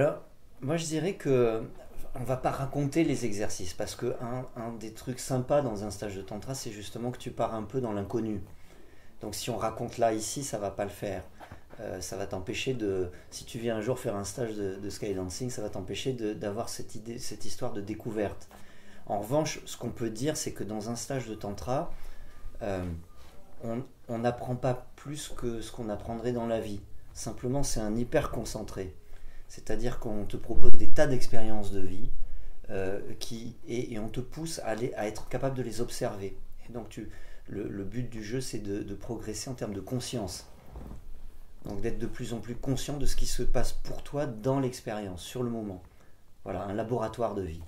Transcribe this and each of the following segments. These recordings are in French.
Alors, moi je dirais que on va pas raconter les exercices parce que un des trucs sympas dans un stage de tantra, c'est justement que tu pars un peu dans l'inconnu. Donc si on raconte là ici, ça va pas le faire. Ça va t'empêcher de, si tu viens un jour faire un stage de skydancing, ça va t'empêcher d'avoir cette idée, cette histoire de découverte. En revanche, ce qu'on peut dire, c'est que dans un stage de tantra, euh, on n'apprend pas plus que ce qu'on apprendrait dans la vie. Simplement, c'est un hyper concentré. C'est-à-dire qu'on te propose des tas d'expériences de vie et on te pousse à être capable de les observer. Et donc, le but du jeu, c'est de progresser en termes de conscience. Donc, d'être de plus en plus conscient de ce qui se passe pour toi dans l'expérience, sur le moment. Voilà, un laboratoire de vie.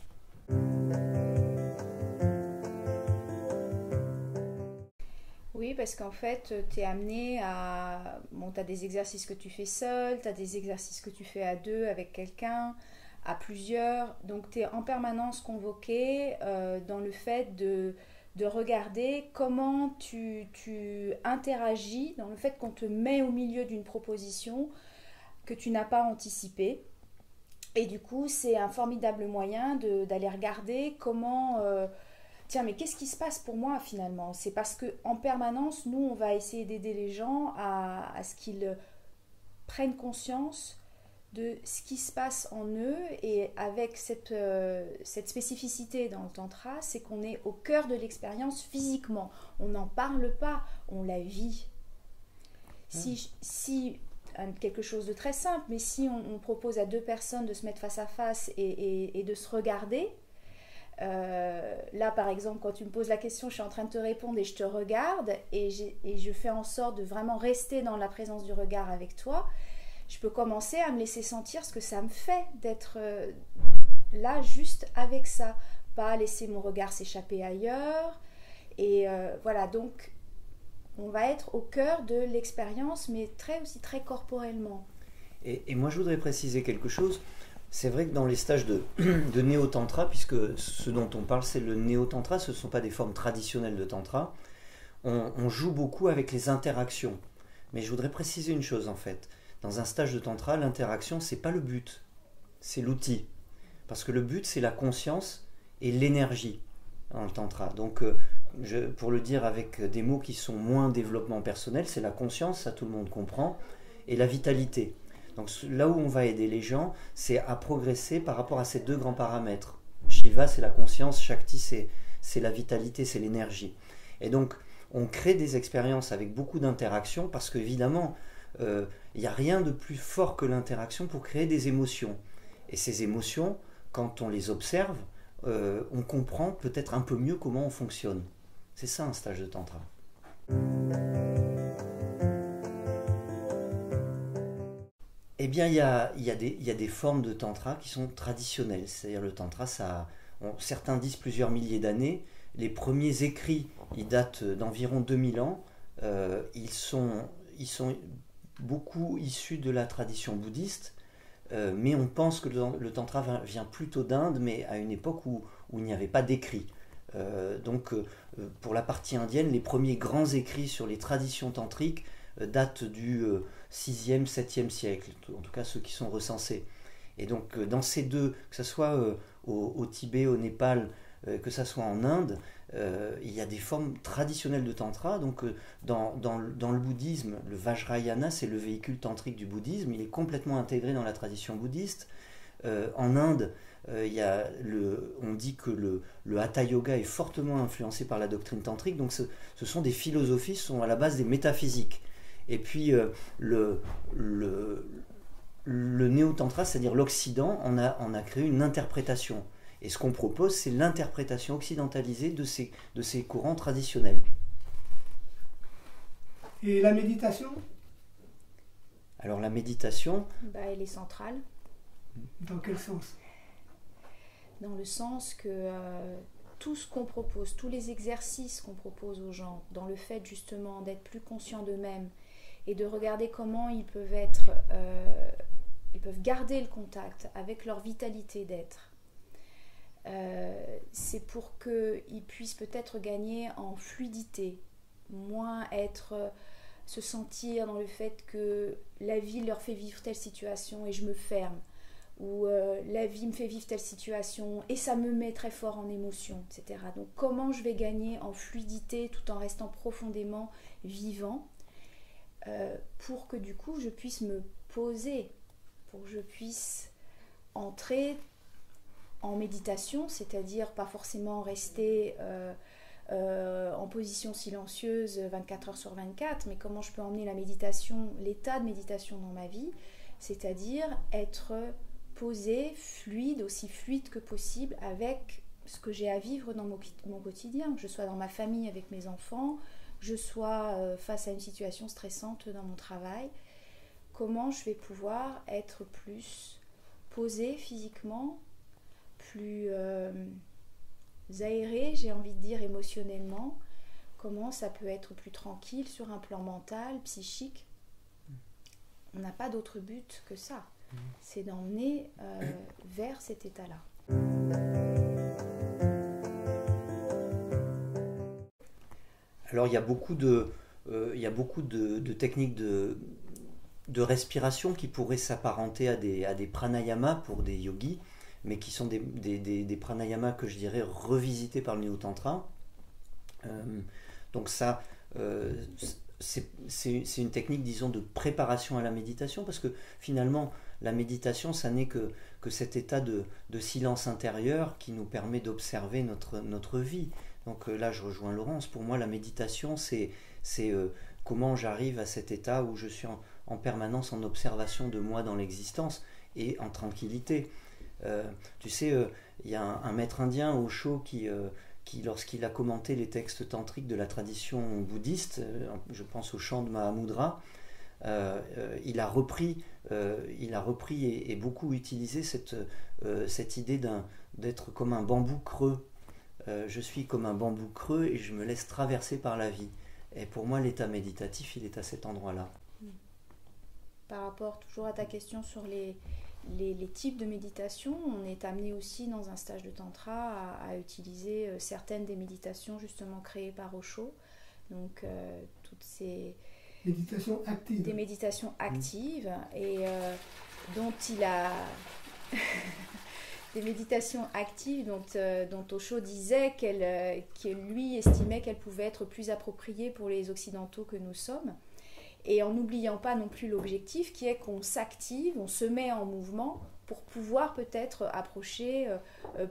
Oui, parce qu'en fait, tu es amené à... Bon, tu as des exercices que tu fais seul, tu as des exercices que tu fais à deux avec quelqu'un, à plusieurs. Donc, tu es en permanence convoqué dans le fait de regarder comment tu interagis, dans le fait qu'on te met au milieu d'une proposition que tu n'as pas anticipée. Et du coup, c'est un formidable moyen d'aller regarder comment... tiens, mais qu'est-ce qui se passe pour moi finalement? C'est parce que en permanence, nous, on va essayer d'aider les gens à ce qu'ils prennent conscience de ce qui se passe en eux et avec cette spécificité dans le tantra, c'est qu'on est au cœur de l'expérience physiquement. On n'en parle pas, on la vit. Si quelque chose de très simple, mais si on propose à deux personnes de se mettre face à face et de se regarder, là par exemple quand tu me poses la question je suis en train de te répondre et je te regarde et je fais en sorte de vraiment rester dans la présence du regard avec toi, je peux commencer à me laisser sentir ce que ça me fait d'être là juste avec ça, pas laisser mon regard s'échapper ailleurs et voilà, donc on va être au cœur de l'expérience mais aussi très corporellement. Et moi, je voudrais préciser quelque chose. C'est vrai que dans les stages de néo-tantra, puisque ce dont on parle, c'est le néo-tantra, ce ne sont pas des formes traditionnelles de tantra, on joue beaucoup avec les interactions. Mais je voudrais préciser une chose, en fait. Dans un stage de tantra, l'interaction, c'est pas le but, c'est l'outil. Parce que le but, c'est la conscience et l'énergie dans le tantra. Donc, pour le dire avec des mots qui sont moins développement personnel, c'est la conscience, ça tout le monde comprend, et la vitalité. Donc là où on va aider les gens, c'est à progresser par rapport à ces deux grands paramètres. Shiva, c'est la conscience, Shakti, c'est la vitalité, c'est l'énergie. Et donc, on crée des expériences avec beaucoup d'interactions parce qu'évidemment, il n'y a rien de plus fort que l'interaction pour créer des émotions. Et ces émotions, quand on les observe, on comprend peut-être un peu mieux comment on fonctionne. C'est ça un stage de tantra. Eh bien, il y a des formes de tantra qui sont traditionnelles. C'est-à-dire le tantra, certains disent plusieurs milliers d'années. Les premiers écrits, ils datent d'environ 2000 ans. Ils sont beaucoup issus de la tradition bouddhiste. Mais on pense que le tantra vient plutôt d'Inde, mais à une époque où il n'y avait pas d'écrits. Donc, pour la partie indienne, les premiers grands écrits sur les traditions tantriques datent du 6e, 7e siècle, en tout cas ceux qui sont recensés. Et donc, dans ces deux, que ce soit au Tibet, au Népal, que ce soit en Inde, il y a des formes traditionnelles de tantra. Donc, dans le bouddhisme, le Vajrayana, c'est le véhicule tantrique du bouddhisme. Il est complètement intégré dans la tradition bouddhiste. En Inde, on dit que le Hatha Yoga est fortement influencé par la doctrine tantrique. Donc, ce sont des philosophies, ce sont à la base des métaphysiques. Et puis, le néo-tantra, c'est-à-dire l'Occident, on a créé une interprétation. Et ce qu'on propose, c'est l'interprétation occidentalisée de ces courants traditionnels. Et la méditation? Alors la méditation... Elle est centrale. Dans quel sens? Dans le sens que tout ce qu'on propose, tous les exercices qu'on propose aux gens, dans le fait justement d'être plus conscients d'eux-mêmes et de regarder comment ils peuvent garder le contact avec leur vitalité d'être, c'est pour qu'ils puissent peut-être gagner en fluidité, moins se sentir dans le fait que la vie leur fait vivre telle situation et je me ferme, ou la vie me fait vivre telle situation et ça me met très fort en émotion, etc. Donc comment je vais gagner en fluidité tout en restant profondément vivant pour que du coup je puisse me poser, pour que je puisse entrer en méditation, c'est-à-dire pas forcément rester en position silencieuse 24 heures sur 24, mais comment je peux emmener la méditation, l'état de méditation dans ma vie, c'est-à-dire être posée, fluide, aussi fluide que possible avec ce que j'ai à vivre dans mon quotidien, que je sois dans ma famille avec mes enfants, que je sois face à une situation stressante dans mon travail. Comment je vais pouvoir être plus posée physiquement, plus aérée, j'ai envie de dire émotionnellement, comment ça peut être plus tranquille sur un plan mental, psychique. On n'a pas d'autre but que ça, c'est d'emmener vers cet état-là. Alors il y a beaucoup de techniques de respiration qui pourraient s'apparenter à des pranayamas pour des yogis, mais qui sont des pranayamas que je dirais revisités par le Néo-Tantra. Donc ça, c'est une technique, disons, de préparation à la méditation, parce que finalement, la méditation, ça n'est que cet état de silence intérieur qui nous permet d'observer notre vie. Donc là, je rejoins Laurence. Pour moi, la méditation, c'est comment j'arrive à cet état où je suis en permanence en observation de moi dans l'existence et en tranquillité. Tu sais, il y a un maître indien, Osho, qui lorsqu'il a commenté les textes tantriques de la tradition bouddhiste, je pense au chant de Mahamudra, il a repris et beaucoup utilisé cette idée d'être comme un bambou creux. Je suis comme un bambou creux et je me laisse traverser par la vie. Et pour moi, l'état méditatif, il est à cet endroit-là. Par rapport toujours à ta question sur les types de méditation, on est amené aussi dans un stage de tantra à utiliser certaines des méditations justement créées par Osho. Donc toutes ces méditations actives. Des méditations actives et dont il a des méditations actives dont Osho disait qu'il lui estimait qu'elles pouvaient être plus appropriées pour les occidentaux que nous sommes. Et en n'oubliant pas non plus l'objectif qui est qu'on s'active, on se met en mouvement pour pouvoir peut-être approcher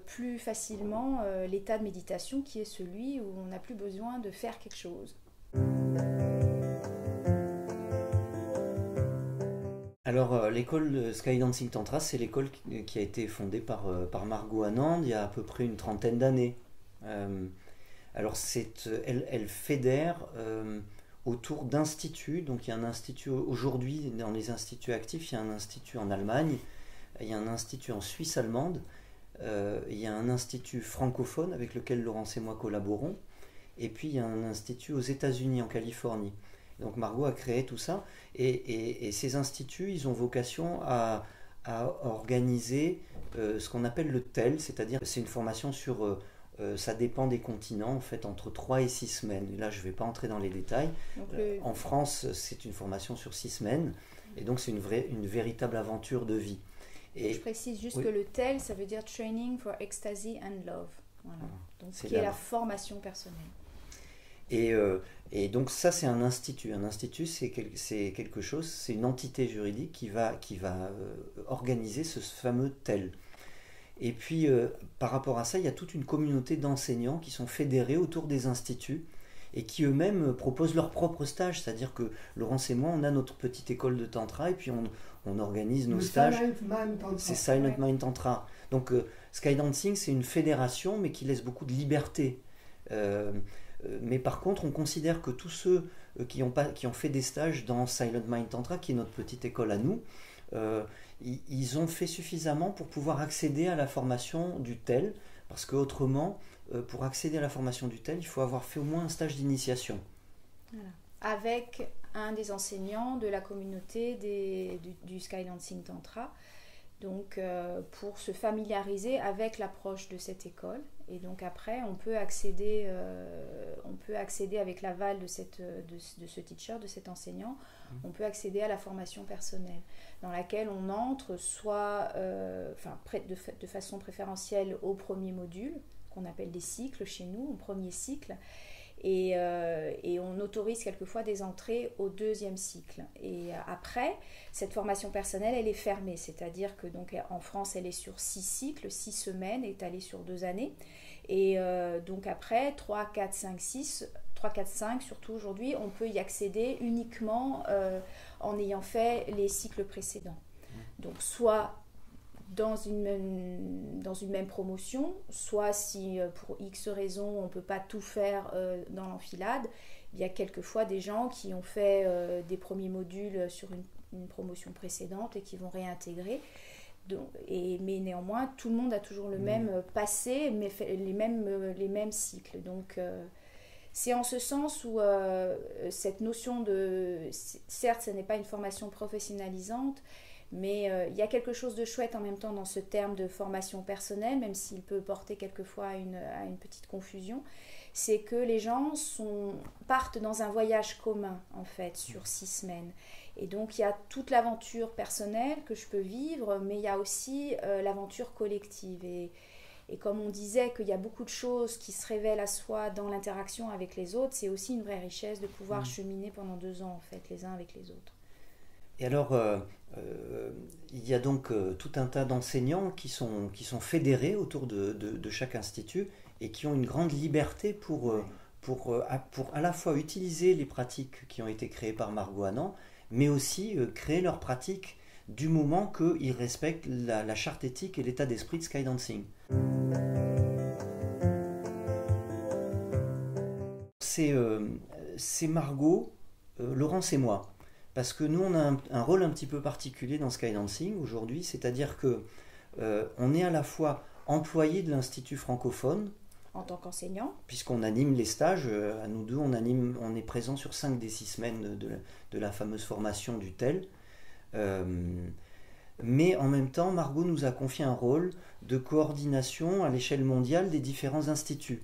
plus facilement l'état de méditation qui est celui où on n'a plus besoin de faire quelque chose. Alors l'école Skydancing Tantra, c'est l'école qui a été fondée par Margot Anand il y a à peu près une trentaine d'années. Alors elle fédère autour d'instituts. Donc il y a un institut aujourd'hui, dans les instituts actifs, il y a un institut en Allemagne, il y a un institut en Suisse allemande, il y a un institut francophone avec lequel Laurence et moi collaborons, et puis il y a un institut aux États-Unis, en Californie. Donc Margot a créé tout ça, et ces instituts, ils ont vocation à organiser ce qu'on appelle le TEL, c'est-à-dire c'est une formation sur... ça dépend des continents, en fait, entre 3 et 6 semaines. Et là, je ne vais pas entrer dans les détails. En France, c'est une formation sur 6 semaines. Et donc, c'est une véritable aventure de vie. Et je précise juste que le TEL, ça veut dire Training for Ecstasy and Love. Voilà. Donc, qui est la formation personnelle. Et donc, ça, c'est un institut. Un institut, c'est quelque chose, c'est une entité juridique qui va organiser ce fameux TEL. Et puis, par rapport à ça, il y a toute une communauté d'enseignants qui sont fédérés autour des instituts et qui eux-mêmes proposent leurs propres stages. C'est-à-dire que Laurence et moi, on a notre petite école de Tantra et puis on organise nos stages. C'est Silent Mind Tantra. Donc, Skydancing, c'est une fédération, mais qui laisse beaucoup de liberté. Mais par contre, on considère que tous ceux qui ont fait des stages dans Silent Mind Tantra, qui est notre petite école à nous, ils ont fait suffisamment pour pouvoir accéder à la formation du TEL, parce qu'autrement, pour accéder à la formation du TEL, il faut avoir fait au moins un stage d'initiation. Voilà. Avec un des enseignants de la communauté du Skydancing Tantra. Donc pour se familiariser avec l'approche de cette école. Et donc après, on peut accéder avec l'aval de ce teacher, de cet enseignant, on peut accéder à la formation personnelle, dans laquelle on entre soit de façon préférentielle au premier module, qu'on appelle des cycles chez nous, au premier cycle, et on autorise quelquefois des entrées au deuxième cycle. Et après, cette formation personnelle, elle est fermée, c'est-à-dire que donc, en France, elle est sur 6 cycles, 6 semaines, étalées sur 2 années. Et donc après, 3, 4, 5, 6, 3, 4, 5, surtout aujourd'hui, on peut y accéder uniquement en ayant fait les cycles précédents. Donc soit dans une même promotion, soit si pour X raisons on ne peut pas tout faire dans l'enfilade, il y a quelquefois des gens qui ont fait des premiers modules sur une promotion précédente et qui vont réintégrer. Mais néanmoins, tout le monde a toujours le même passé, mais fait les mêmes cycles. Donc c'est en ce sens où cette notion de... Certes, ce n'est pas une formation professionnalisante, mais il y a quelque chose de chouette en même temps dans ce terme de formation personnelle, même s'il peut porter quelquefois à une petite confusion, c'est que les gens partent dans un voyage commun, en fait, sur 6 semaines. Et donc, il y a toute l'aventure personnelle que je peux vivre, mais il y a aussi l'aventure collective. Et comme on disait qu'il y a beaucoup de choses qui se révèlent à soi dans l'interaction avec les autres, c'est aussi une vraie richesse de pouvoir cheminer pendant 2 ans, en fait, les uns avec les autres. Et alors, il y a donc tout un tas d'enseignants qui sont fédérés autour de chaque institut et qui ont une grande liberté pour à la fois utiliser les pratiques qui ont été créées par Margot Anand, mais aussi créer leurs pratiques du moment qu'ils respectent la charte éthique et l'état d'esprit de Skydancing. C'est Margot, Laurence et moi. Parce que nous, on a un rôle un petit peu particulier dans Skydancing aujourd'hui, c'est-à-dire que on est à la fois employé de l'Institut francophone, en tant qu'enseignant, puisqu'on anime les stages, à nous deux, on est présent sur 5 des 6 semaines de la fameuse formation du TEL. Mais en même temps, Margot nous a confié un rôle de coordination à l'échelle mondiale des différents instituts.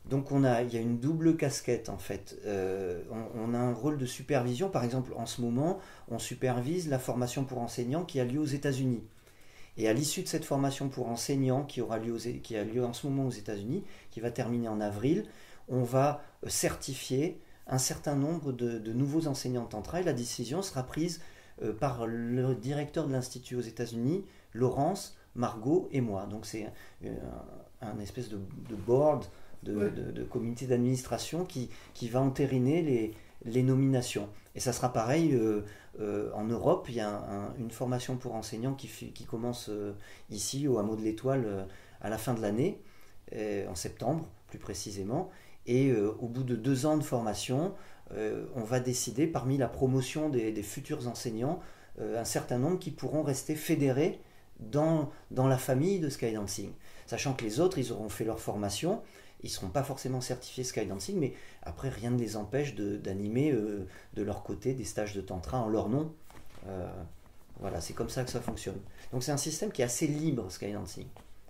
Donc il y a une double casquette en fait. On a un rôle de supervision. Par exemple, en ce moment, on supervise la formation pour enseignants qui a lieu aux États-Unis. Et à l'issue de cette formation pour enseignants qui a lieu en ce moment aux États-Unis, qui va terminer en avril, on va certifier un certain nombre de nouveaux enseignants de tantra. Et la décision sera prise par le directeur de l'Institut aux États-Unis, Laurence, Margot et moi. Donc c'est un espèce de board, de comité d'administration qui va entériner les nominations. Et ça sera pareil en Europe. Il y a une formation pour enseignants qui commence ici au Hameau de l'Étoile à la fin de l'année, en septembre plus précisément. Et au bout de 2 ans de formation, on va décider parmi la promotion des futurs enseignants un certain nombre qui pourront rester fédérés dans la famille de Skydancing. Sachant que les autres, ils auront fait leur formation, ils ne seront pas forcément certifiés Skydancing, mais après, rien ne les empêche d'animer de leur côté des stages de tantra en leur nom. Voilà, c'est comme ça que ça fonctionne. Donc c'est un système qui est assez libre, Skydancing.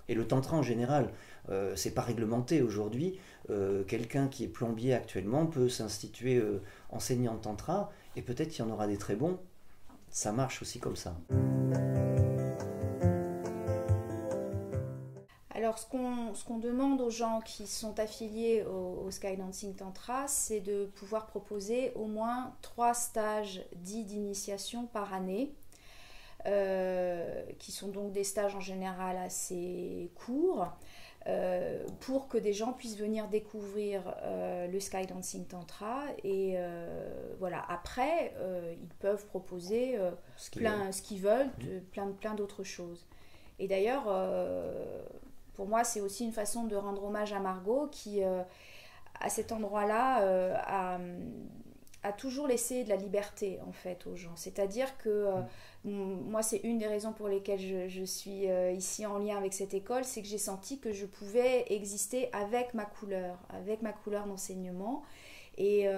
Et le tantra en général, c'est pas réglementé aujourd'hui. Quelqu'un qui est plombier actuellement peut s'instituer enseignant de tantra, et peut-être qu'il y en aura des très bons. Ça marche aussi comme ça. Alors, ce qu'on demande aux gens qui sont affiliés au Skydancing Tantra, c'est de pouvoir proposer au moins 3 stages dits d'initiation par année, qui sont donc des stages en général assez courts, pour que des gens puissent venir découvrir le Skydancing Tantra. Et voilà, après, ils peuvent proposer ce qu'ils veulent, plein d'autres choses. Et d'ailleurs... pour moi, c'est aussi une façon de rendre hommage à Margot qui, à cet endroit-là, a toujours laissé de la liberté en fait aux gens. C'est-à-dire que moi, c'est une des raisons pour lesquelles je suis ici en lien avec cette école, c'est que j'ai senti que je pouvais exister avec ma couleur d'enseignement, et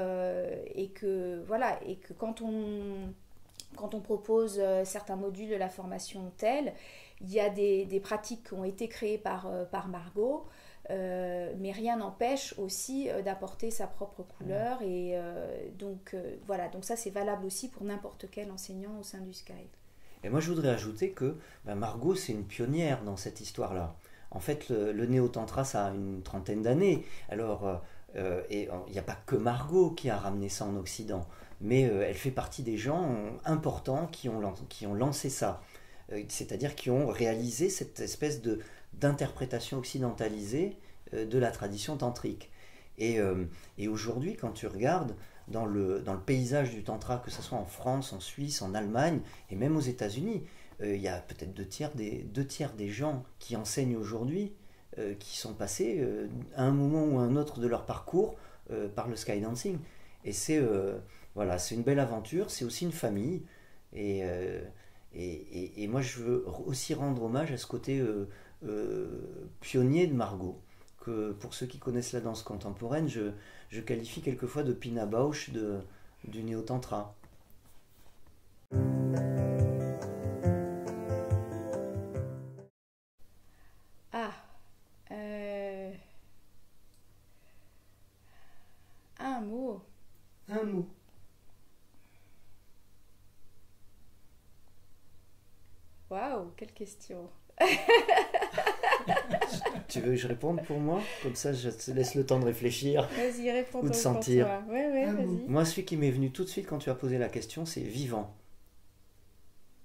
que voilà, et que quand on quand on propose certains modules de la formation telle, il y a des pratiques qui ont été créées par Margot, mais rien n'empêche aussi d'apporter sa propre couleur. Et donc voilà, donc ça c'est valable aussi pour n'importe quel enseignant au sein du Sky. Et moi, je voudrais ajouter que Margot, c'est une pionnière dans cette histoire-là. En fait, le néo-tantra, ça a une trentaine d'années. Alors, et il n'y a pas que Margot qui a ramené ça en Occident, mais elle fait partie des gens importants qui ont lancé ça. C'est-à-dire qui ont réalisé cette espèce d'interprétation occidentalisée de la tradition tantrique. Et aujourd'hui, quand tu regardes dans le paysage du tantra, que ce soit en France, en Suisse, en Allemagne et même aux États-Unis, il y a peut-être deux tiers des gens qui enseignent aujourd'hui qui sont passés à un moment ou à un autre de leur parcours par le skydancing. Et c'est une belle aventure, c'est aussi une famille. Et moi, je veux aussi rendre hommage à ce côté pionnier de Margot, que pour ceux qui connaissent la danse contemporaine, je qualifie quelquefois de Pina Bausch du néo-tantra. Un mot. Un mot. Waouh, quelle question. Tu veux que je réponde pour moi? Comme ça, je te laisse le temps de réfléchir. Vas-y, réponds. Ou de sentir. Ouais, vas-y. Moi, celui qui m'est venu tout de suite quand tu as posé la question, c'est vivant.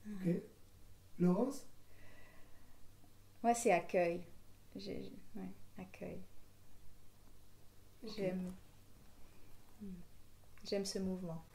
Ok. Laurence? Moi, c'est accueil. Ouais, accueil. Okay. J'aime ce mouvement.